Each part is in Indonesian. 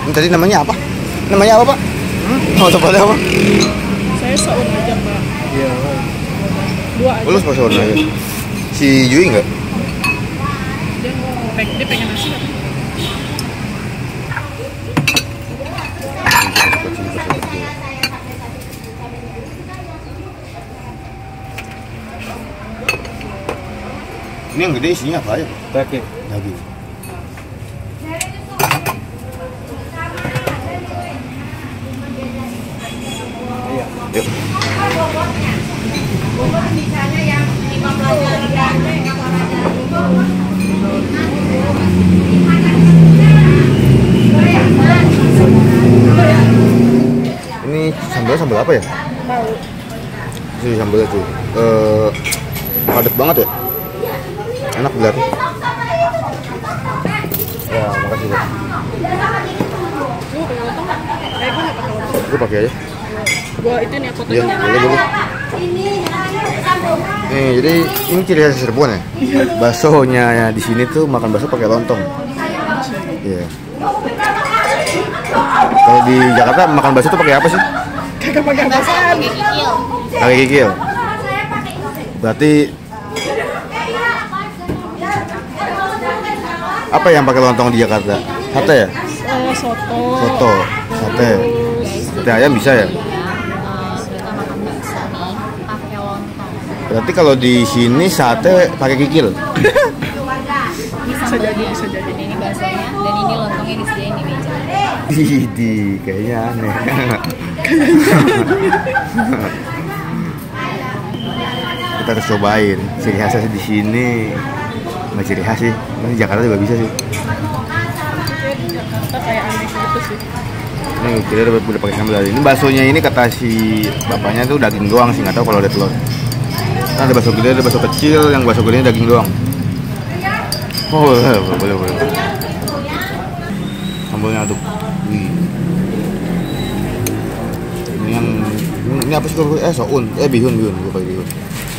Ini tadi namanya apa? Namanya apa, Pak? Oh, tempatnya apa? Saya seorang aja, Pak. Iya. Dua aja. Lu sponsor aja. Si Yui enggak? Dia pengen nasi kan? Ini yang gede isinya apa aja? Daging. Daging. Iya. Yuk. Ini sambal apa ya? Tahu. Ini sambalnya tuh padat banget ya. Enak banget. Ya, makasih, Pak. Lu pakai lontong nggak? Gue nggak pakai lontong. Gue pakai aja. Gue itu nih aku Iya, boleh. Nih, jadi ini ciri khas Cirebon ya. Baksonya ya, di sini tuh makan bakso pakai lontong. Iya. Kalau di Jakarta makan bakso tuh pakai apa sih? kagak pakai Bakso apaan. pakai kikil. Pakai kikil. Berarti apa yang pakai lontong di Jakarta? Sate ya? Soto. Soto, sate. Sate ayam bisa ya? Kita makan bakso nih pakai lontong. Berarti kalau di sini sate pakai kikil. Bisa jadi. Ini baksonya dan ini lontongnya disediain di meja. Di kayaknya aneh. Kita harus cobain. Ciri khasnya di sini. Nggak ciri khas sih. Ini Jakarta juga bisa sih. Jakarta kayak aneh gitu sih. Ini kita udah pakai sambal. Ini baksonya ini kata si bapaknya tuh daging doang sih, nggak tahu kalau ada telur. Nah, ada bakso gede, ada bakso kecil. Yang bakso gede daging doang. Oh, boleh. Sambalnya aduk. Wih. Ini apa sih? Soun. Bihun. Gue pakai bihun.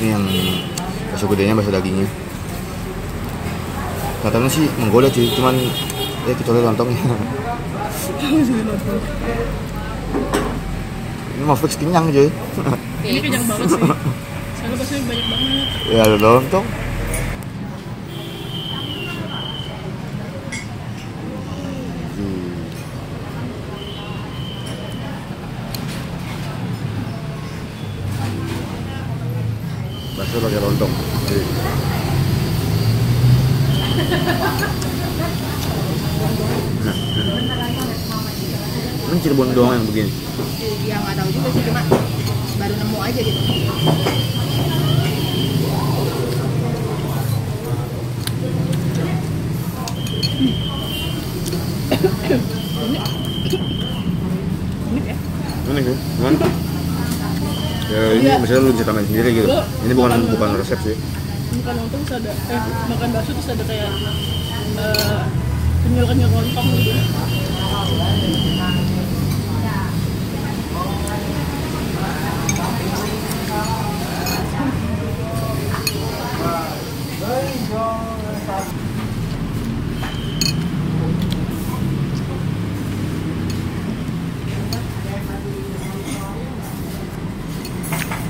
Ini yang bakso gedenya, bakso dagingnya. Katanya sih menggoda cuy, cuman ya kecuali lontongnya. Ini mau fix kenyang cuy. Ini kenyang banget sih. Soalnya baksonya banyak banget. Ya ada lontong. Bakso pakai lontong. Ini Cirebon doang yang begini. Ya nggak tahu juga sih, cuma baru nemu aja gitu. Ini sih, cuman ya ini misalnya lu bisa tambahin sendiri gitu. Ini bukan resep sih. Makan lontong terus ada makan bakso terus ada kayak kenyal lontong gitu.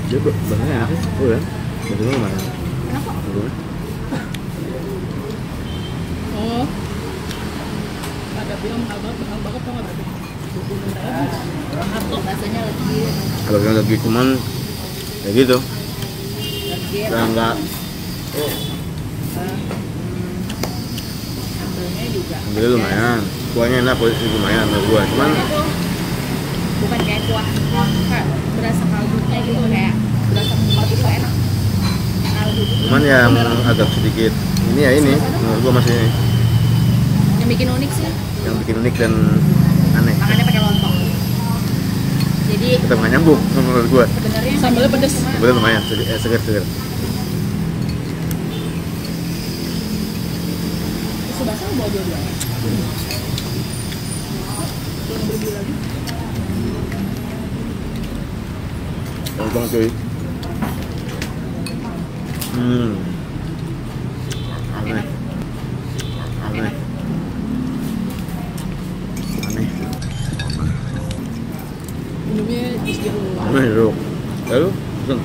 Dia bahannya enak sih, ya. Bentuknya lumayan. Enak kok. Oh, ada bilang mahal banget tau nggak berarti? 26.000. Atau baksonya lagi. Kalau yang lagi cuman kayak gitu, nggak. Sambalnya juga. Ambilnya lumayan, kuahnya enak, posisi lumayan menurut gua. Cuman Bukan kayak kuah, kayak berasa kaldu kayak gitu, kayak berasa kuah itu enak. Kaldu gitu. cuman yang agak sedikit ini menurut gua masih Yang bikin unik sih, yang bikin unik dan aneh. makannya pakai lontong. Jadi Tetap nggak nyambung menurut gua. sebenarnya Sambalnya pedas. Sebenarnya lumayan, segar. Sebasa bawa dua-duanya. Belum berbeda lagi. Lontong cuy. Aneh. jeruk. Jeruk. Lalu pesen.